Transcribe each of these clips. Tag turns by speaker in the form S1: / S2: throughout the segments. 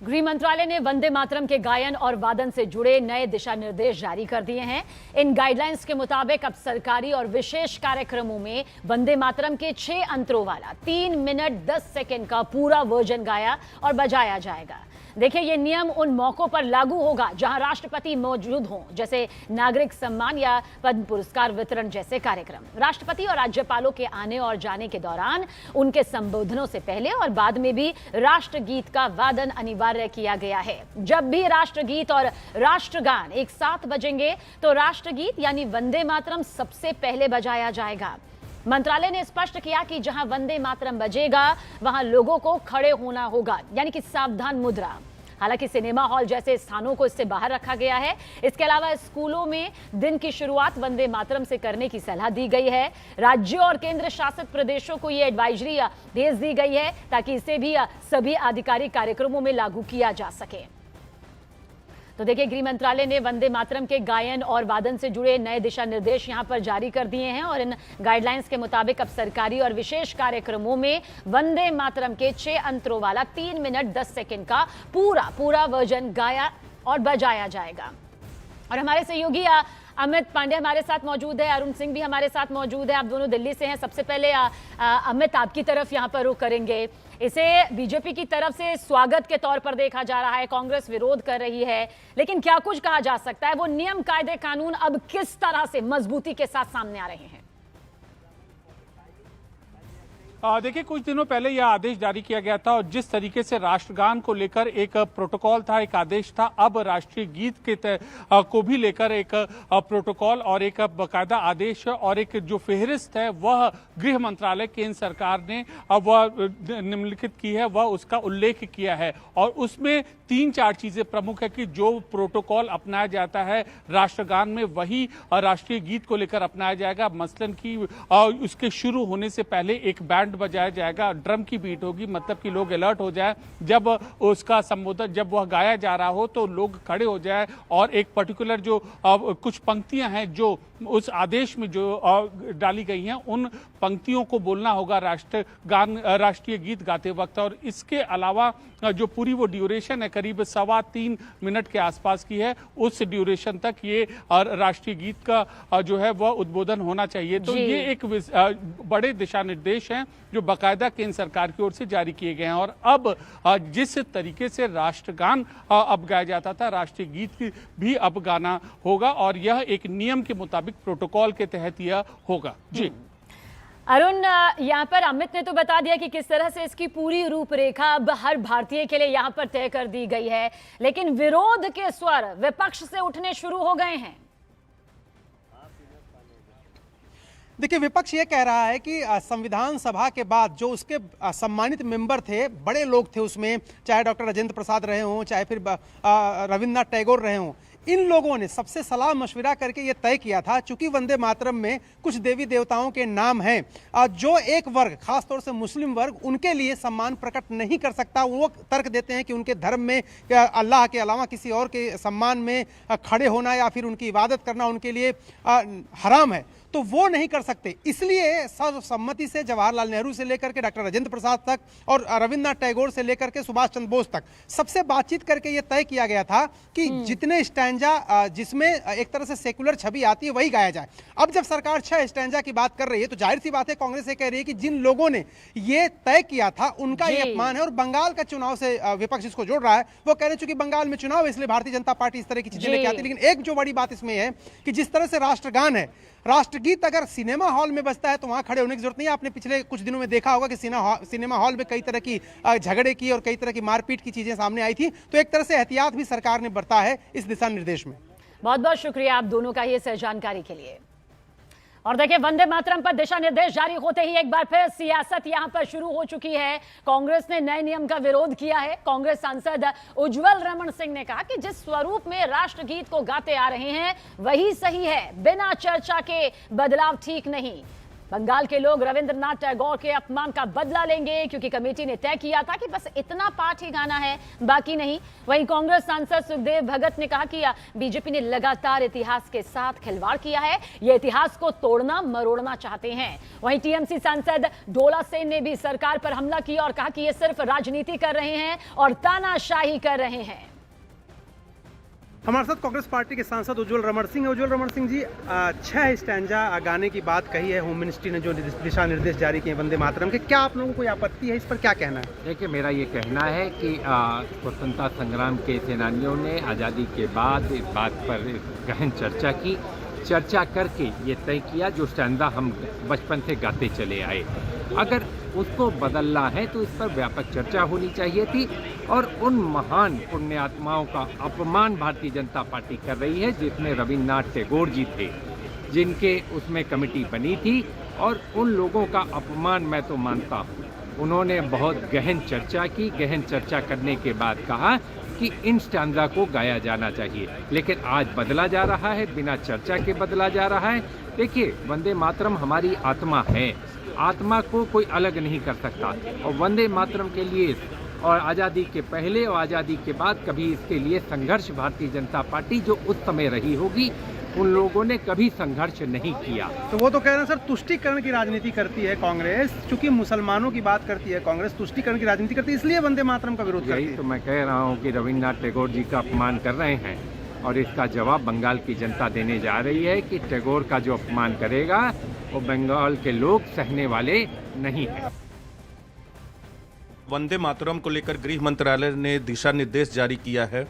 S1: गृह मंत्रालय ने वंदे मातरम के गायन और वादन से जुड़े नए दिशा निर्देश जारी कर दिए हैं। इन गाइडलाइंस के मुताबिक अब सरकारी और विशेष कार्यक्रमों में वंदे मातरम के 6 अंतरों वाला 3 मिनट 10 सेकंड का पूरा वर्जन गाया और बजाया जाएगा। देखिए, ये नियम उन मौकों पर लागू होगा जहां राष्ट्रपति मौजूद हों, जैसे नागरिक सम्मान या पद्म पुरस्कार वितरण जैसे कार्यक्रम। राष्ट्रपति और राज्यपालों के आने और जाने के दौरान उनके संबोधनों से पहले और बाद में भी राष्ट्रगीत का वादन अनिवार्य किया गया है। जब भी राष्ट्रगीत और राष्ट्रगान एक साथ बजेंगे तो राष्ट्रगीत यानी वंदे मातरम सबसे पहले बजाया जाएगा। मंत्रालय ने स्पष्ट किया कि जहां वंदे मातरम बजेगा वहां लोगों को खड़े होना होगा, यानी कि सावधान मुद्रा। हालांकि सिनेमा हॉल जैसे स्थानों को इससे बाहर रखा गया है। इसके अलावा स्कूलों में दिन की शुरुआत वंदे मातरम से करने की सलाह दी गई है। राज्यों और केंद्र शासित प्रदेशों को यह एडवाइजरी भेज दी गई है ताकि इसे भी सभी आधिकारिक कार्यक्रमों में लागू किया जा सके। तो देखिए, गृह मंत्रालय ने वंदे मातरम के गायन और वादन से जुड़े नए दिशा निर्देश यहां पर जारी कर दिए हैं और इन गाइडलाइंस के मुताबिक अब सरकारी और विशेष कार्यक्रमों में वंदे मातरम के 6 अंतरों वाला 3 मिनट 10 सेकंड का पूरा वर्जन गाया और बजाया जाएगा। और हमारे सहयोगी अमित पांडे हमारे साथ मौजूद है, अरुण सिंह भी हमारे साथ मौजूद है। आप दोनों दिल्ली से हैं। सबसे पहले अमित, आपकी तरफ यहां पर रुख करेंगे। इसे बीजेपी की तरफ से स्वागत के तौर पर देखा जा रहा है, कांग्रेस विरोध कर रही है, लेकिन क्या कुछ कहा जा सकता है? वो नियम, कायदे, कानून अब किस तरह से मजबूती के साथ सामने आ रहे हैं?
S2: देखिए, कुछ दिनों पहले यह आदेश जारी किया गया था और जिस तरीके से राष्ट्रगान को लेकर एक प्रोटोकॉल था, एक आदेश था, अब राष्ट्रीय गीत के को भी लेकर एक प्रोटोकॉल और एक बाकायदा आदेश और एक जो फेहरिस्त है वह गृह मंत्रालय, केंद्र सरकार ने अब वह निम्नलिखित की है, वह उसका उल्लेख किया है। और उसमें 3-4 चीजें प्रमुख है कि जो प्रोटोकॉल अपनाया जाता है राष्ट्रगान में वही राष्ट्रीय गीत को लेकर अपनाया जाएगा। मसलन कि उसके शुरू होने से पहले एक बैंड बजाया जाएगा, ड्रम की बीट होगी, मतलब कि लोग अलर्ट हो जाए, जब उसका संबोधन जब वह गाया जा रहा हो तो लोग खड़े हो जाए और एक पर्टिकुलर जो कुछ पंक्तियां हैं जो उस आदेश में जो डाली गई हैं उन पंक्तियों को बोलना होगा राष्ट्रीय गीत गाते वक्त। और इसके अलावा जो पूरी वो ड्यूरेशन है करीब 3.25 मिनट के आसपास की है, उस ड्यूरेशन तक ये राष्ट्रीय गीत का जो है वह उद्बोधन होना चाहिए। तो ये एक बड़े दिशा निर्देश हैं जो बाकायदा केंद्र सरकार की ओर से जारी किए गए हैं। और अब जिस तरीके से राष्ट्रगान अब गाया जाता था, राष्ट्रीय गीत भी अब गाना होगा और यह एक नियम के मुताबिक प्रोटोकॉल के तहत यह होगा। जी
S1: अरुण, यहाँ पर अमित ने तो बता दिया कि किस तरह से इसकी पूरी रूपरेखा अब हर भारतीय के लिए यहाँ पर तय कर दी गई है, लेकिन विरोध के स्वर विपक्ष से उठने शुरू हो गए हैं।
S3: देखिए, विपक्ष ये कह रहा है कि संविधान सभा के बाद जो उसके सम्मानित मेंबर थे, बड़े लोग थे उसमें, चाहे डॉक्टर राजेंद्र प्रसाद रहे हों, चाहे फिर रविन्द्रनाथ टैगोर रहे हों, इन लोगों ने सबसे सलाह मशविरा करके ये तय किया था, चूंकि वंदे मातरम में कुछ देवी देवताओं के नाम हैं जो एक वर्ग, खासतौर से मुस्लिम वर्ग, उनके लिए सम्मान प्रकट नहीं कर सकता। वो तर्क देते हैं कि उनके धर्म में अल्लाह के अलावा किसी और के सम्मान में खड़े होना या फिर उनकी इबादत करना उनके लिए हराम है, तो वो नहीं कर सकते। इसलिए सर्वसम्मति से जवाहरलाल नेहरू से लेकर के डॉक्टर राजेंद्र प्रसाद तक और रविन्द्रनाथ टैगोर से लेकर के सुभाष चंद्र बोस तक सबसे बातचीत करके ये तय किया गया था कि जितने स्टैंजा जिसमें एक तरह से सेकुलर छवि आती है वही गाया जाए। अब जब सरकार 6 स्टैंजा की बात कर रही है तो जाहिर सी बात है कांग्रेस ये कह रही है कि जिन लोगों ने ये तय किया था उनका ये अपमान है। और बंगाल का चुनाव से विपक्ष इसको जोड़ रहा है। वो कह रहे हैं चूंकि बंगाल में चुनाव है इसलिए भारतीय जनता पार्टी इस तरह की चीजें लेके आती है। लेकिन एक जो बड़ी बात इसमें है कि जिस तरह से राष्ट्रगान है, राष्ट्रगीत अगर सिनेमा हॉल में बजता है तो वहां खड़े होने की जरूरत नहीं है। आपने पिछले कुछ दिनों में देखा होगा कि सिनेमा हॉल में कई तरह की झगड़े की और कई तरह की मारपीट की चीजें सामने आई थी। तो एक तरह से एहतियात भी सरकार ने बरता है इस दिशा निर्देश में।
S1: बहुत बहुत शुक्रिया आप दोनों का ये जानकारी के लिए। और देखिए, वंदे मातरम पर दिशा निर्देश जारी होते ही एक बार फिर सियासत यहां पर शुरू हो चुकी है। कांग्रेस ने नए नियम का विरोध किया है। कांग्रेस सांसद उज्जवल रमण सिंह ने कहा कि जिस स्वरूप में राष्ट्रगीत को गाते आ रहे हैं वही सही है, बिना चर्चा के बदलाव ठीक नहीं। बंगाल के लोग रविंद्रनाथ टैगोर के अपमान का बदला लेंगे, क्योंकि कमेटी ने तय किया था कि बस इतना पाठ ही गाना है, बाकी नहीं। वहीं कांग्रेस सांसद सुखदेव भगत ने कहा कि बीजेपी ने लगातार इतिहास के साथ खिलवाड़ किया है, ये इतिहास को तोड़ना मरोड़ना चाहते हैं। वहीं टीएमसी सांसद डोला सेन ने भी सरकार पर हमला किया और कहा कि ये सिर्फ राजनीति कर रहे हैं और तानाशाही कर रहे हैं।
S3: हमारे साथ कांग्रेस पार्टी के सांसद उज्जवल रमण सिंह। उज्जवल रमण सिंह जी, 6 स्टैंजा गाने की बात कही है होम मिनिस्ट्री ने, जो दिशा निर्देश जारी किए वंदे मातरम के, क्या आप लोगों को कोई आपत्ति है? इस पर क्या कहना है?
S4: देखिए, मेरा ये कहना है कि स्वतंत्रता संग्राम के सेनानियों ने आज़ादी के बाद इस बात पर गहन चर्चा करके ये तय किया, जो स्टैंजा हम बचपन से गाते चले आए, अगर उसको बदलना है तो इस पर व्यापक चर्चा होनी चाहिए थी। और उन महान पुण्यात्माओं का अपमान भारतीय जनता पार्टी कर रही है, जिसमें रविन्द्रनाथ टैगोर जी थे, जिनके उसमें कमेटी बनी थी, और उन लोगों का अपमान मैं तो मानता हूँ। उन्होंने बहुत गहन चर्चा की, गहन चर्चा करने के बाद कहा कि इन स्टैंजा को गाया जाना चाहिए, लेकिन आज बदला जा रहा है, बिना चर्चा के बदला जा रहा है। देखिए, वंदे मातरम हमारी आत्मा है, आत्मा को कोई अलग नहीं कर सकता, और वंदे मातरम के लिए और आज़ादी के पहले और आज़ादी के बाद कभी इसके लिए संघर्ष भारतीय जनता पार्टी जो उस समय रही होगी, उन लोगों ने कभी संघर्ष नहीं किया।
S3: तो वो तो कह रहे हैं सर, तुष्टीकरण की राजनीति करती है कांग्रेस, चूंकि मुसलमानों की बात करती है कांग्रेस, तुष्टीकरण की राजनीति करती है, इसलिए वंदे मातरम का विरोध करती है।
S4: यही तो मैं कह रहा हूँ कि रविन्द्रनाथ टैगोर जी का अपमान कर रहे हैं, और इसका जवाब बंगाल की जनता देने जा रही है कि टैगोर का जो अपमान करेगा वो बंगाल के लोग सहने वाले नहीं हैं।
S5: वंदे मातरम को लेकर गृह मंत्रालय ने दिशा निर्देश जारी किया है।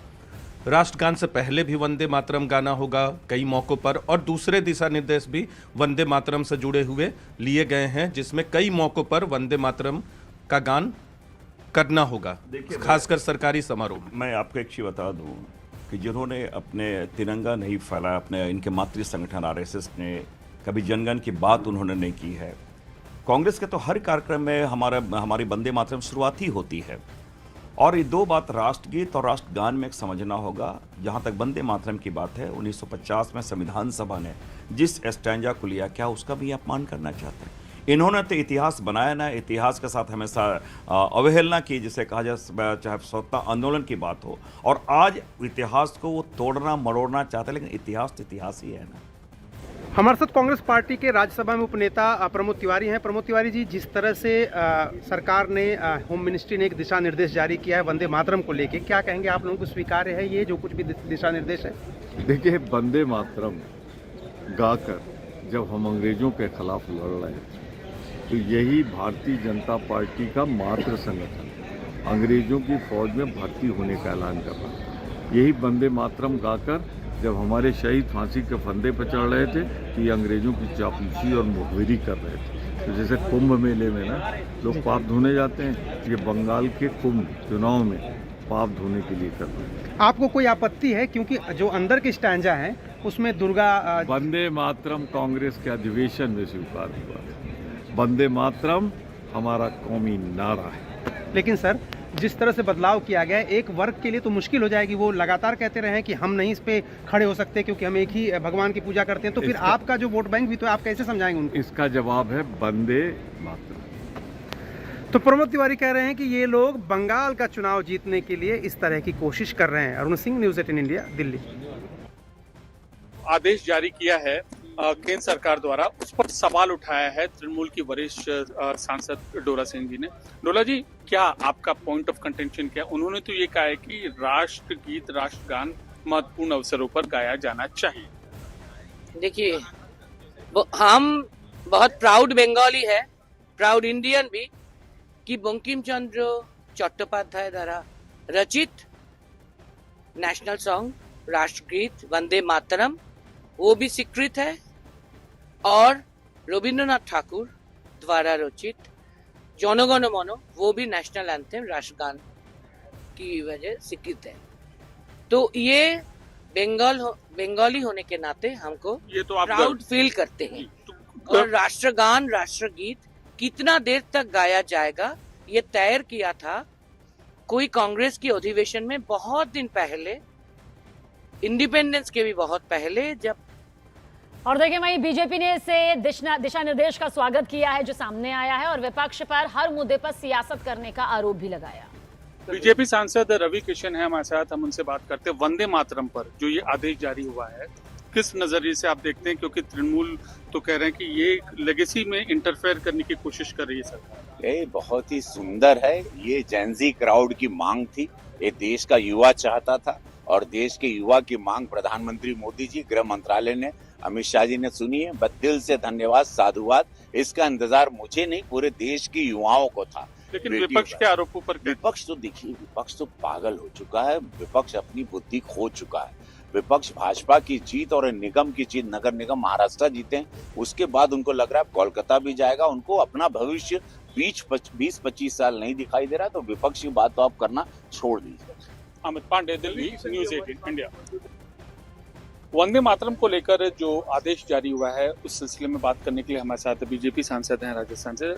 S5: राष्ट्रगान से पहले भी वंदे मातरम गाना होगा कई मौकों पर, और दूसरे दिशा निर्देश भी वंदे मातरम से जुड़े हुए लिए गए हैं, जिसमें कई मौकों पर वंदे मातरम का गान करना होगा, खासकर सरकारी समारोह।
S6: मैं आपको एक चीज बता दूं कि जिन्होंने अपने तिरंगा नहीं फैलाया, अपने इनके मातृ संगठन आरएसएस ने कभी जनगण की बात उन्होंने नहीं की है। कांग्रेस के तो हर कार्यक्रम में हमारी वंदे मातरम शुरुआत ही होती है। और ये दो बात राष्ट्रगीत और राष्ट्रगान में एक समझना होगा। जहाँ तक वंदे मातरम की बात है, 1950 में संविधान सभा ने जिस स्टैंजा को लिया, क्या उसका भी अपमान करना चाहते हैं? इन्होंने तो इतिहास बनाया ना, इतिहास के साथ हमेशा अवहेलना की, जिसे कहा जाए, चाहे स्वतंत्रता आंदोलन की बात हो, और आज इतिहास को वो तोड़ना मरोड़ना चाहते हैं, लेकिन इतिहास तो इतिहास ही है ना।
S3: हमारे साथ कांग्रेस पार्टी के राज्यसभा में उपनेता प्रमोद तिवारी हैं। प्रमोद तिवारी जी, जिस तरह से सरकार ने, होम मिनिस्ट्री ने एक दिशा निर्देश जारी किया है वंदे मातरम को लेके, क्या कहेंगे? आप लोगों को स्वीकार्य है ये जो कुछ भी दिशा निर्देश है?
S7: देखिए, वंदे मातरम गाकर जब हम अंग्रेजों के खिलाफ लड़ रहे थे, तो यही भारतीय जनता पार्टी का मातृ संगठन अंग्रेजों की फौज में भर्ती होने का ऐलान कर रहा था। यही वंदे मातरम गाकर जब हमारे शहीद फांसी के फंदे पर चढ़ रहे थे, तो ये अंग्रेजों की चापलूसी और मुखबिरी कर रहे थे। तो जैसे कुंभ मेले में ना लोग पाप धोने जाते हैं, ये बंगाल के कुंभ चुनाव में पाप धोने के लिए कर रहे हैं।
S3: आपको कोई आपत्ति है? क्योंकि जो अंदर के स्टैंजा हैं उसमें दुर्गा
S7: वंदे मातरम कांग्रेस के अधिवेशन में स्वीकार हुआ। वंदे मातरम हमारा कौमी नारा है।
S3: लेकिन सर, जिस तरह से बदलाव किया गया है, एक वर्ग के लिए तो मुश्किल हो जाएगी। वो लगातार कहते रहे हैं कि हम नहीं इस पे खड़े हो सकते क्योंकि हम एक ही भगवान की पूजा करते हैं, तो फिर आपका जो वोट बैंक भी तो आप कैसे समझाएंगे उनको?
S7: इसका जवाब है वंदे मातरम।
S3: तो प्रमोद तिवारी कह रहे हैं कि ये लोग बंगाल का चुनाव जीतने के लिए इस तरह की कोशिश कर रहे हैं। Arun Singh, news 18 India, Delhi.
S2: आदेश जारी किया है केंद्र सरकार द्वारा, उस पर सवाल उठाया है तृणमूल की वरिष्ठ सांसद डोला सेन जी ने। डोला जी, क्या आपका पॉइंट ऑफ कंटेंशन क्या? उन्होंने तो ये कहा है कि राष्ट्रगीत, राष्ट्रगान महत्वपूर्ण अवसरों पर गाया जाना चाहिए।
S8: देखिए, हम बहुत प्राउड बंगाली है, प्राउड इंडियन भी, कि बंकिम चंद्र चट्टोपाध्याय द्वारा रचित नेशनल सॉन्ग राष्ट्रगीत वंदे मातरम वो भी स्वीकृत है, और रविंद्रनाथ ठाकुर द्वारा रचित जनगण मन वो भी नेशनल एंथम राष्ट्रगान की वजह स्वीकृत है। तो ये बंगाली होने के नाते हमको
S2: ये तो
S8: प्राउड फील करते हैं। और राष्ट्रगान, राष्ट्रगीत कितना देर तक गाया जाएगा ये तय किया था कोई कांग्रेस की अधिवेशन में बहुत दिन पहले, इंडिपेंडेंस के भी बहुत पहले, जब
S1: और देखिए वहीं बीजेपी ने इसे दिशा निर्देश का स्वागत किया है जो सामने आया है और विपक्ष पर हर मुद्दे पर सियासत करने का आरोप भी लगाया।
S2: बीजेपी सांसद रवि किशन है हमारे साथ, हम उनसे बात करते हैं। वंदे मातरम पर जो ये आदेश जारी हुआ है, किस नजरिए से आप देखते हैं? क्योंकि तृणमूल तो कह रहे हैं कि ये लेगेसी में इंटरफेयर करने की कोशिश कर रही है सरकार।
S9: ये बहुत ही सुंदर है। ये जेनजी क्राउड की मांग थी, ये देश का युवा चाहता था और देश के युवा की मांग प्रधानमंत्री मोदी जी, गृह मंत्रालय ने, अमित शाह जी ने सुनी है। बस दिल से धन्यवाद, साधुवाद। इसका इंतजार मुझे नहीं, पूरे देश के युवाओं को था।
S2: लेकिन विपक्ष के आरोपों पर
S9: विपक्ष तो देखिए, विपक्ष तो पागल हो चुका है, विपक्ष अपनी बुद्धि खो चुका है। विपक्ष भाजपा की जीत और निगम की जीत, नगर निगम महाराष्ट्र जीते हैं, उसके बाद उनको लग रहा है कोलकाता भी जाएगा। उनको अपना भविष्य 20-25 साल नहीं दिखाई दे रहा, तो विपक्ष की बात तो आप करना छोड़ दीजिए।
S2: Amit Pandey, Delhi, news 18 India. वंदे मातरम को लेकर जो आदेश जारी हुआ है उस सिलसिले में बात करने के लिए हमारे साथ बीजेपी सांसद हैं राजस्थान से।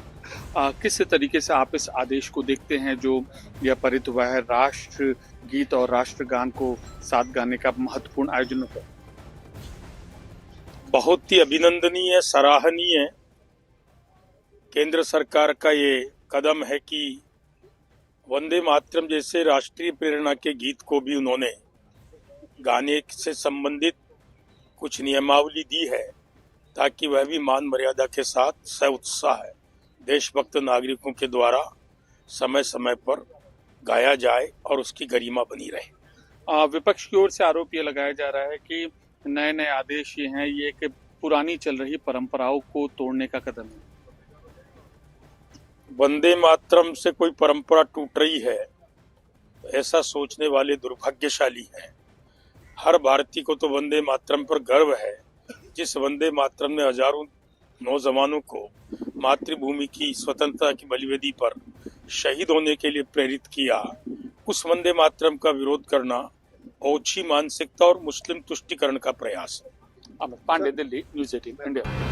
S2: किस तरीके से आप इस आदेश को देखते हैं जो यह पारित हुआ है, राष्ट्र गीत और राष्ट्रगान को साथ गाने का महत्वपूर्ण आयोजन हुआ?
S10: बहुत ही अभिनंदनीय, सराहनीय केंद्र सरकार का ये कदम है कि वंदे मातरम जैसे राष्ट्रीय प्रेरणा के गीत को भी उन्होंने गाने से संबंधित कुछ नियमावली दी है, ताकि वह भी मान मर्यादा के साथ सउत्साह देशभक्त नागरिकों के द्वारा समय समय पर गाया जाए और उसकी गरिमा बनी रहे।
S2: विपक्ष की ओर से आरोप ये लगाया जा रहा है कि नए नए आदेश ये हैं, ये कि पुरानी चल रही परंपराओं को तोड़ने का कदम है।
S10: वंदे मातरम से कोई परंपरा टूट रही है, ऐसा सोचने वाले दुर्भाग्यशाली हैं। हर भारतीय को तो वंदे मातरम पर गर्व है। जिस वंदे मातरम ने हजारों नौजवानों को मातृभूमि की स्वतंत्रता की बलिवेदी पर शहीद होने के लिए प्रेरित किया, उस वंदे मातरम का विरोध करना ओछी मानसिकता और मुस्लिम तुष्टिकरण का प्रयास है।
S2: Amit Pandey, Delhi, news 18 India.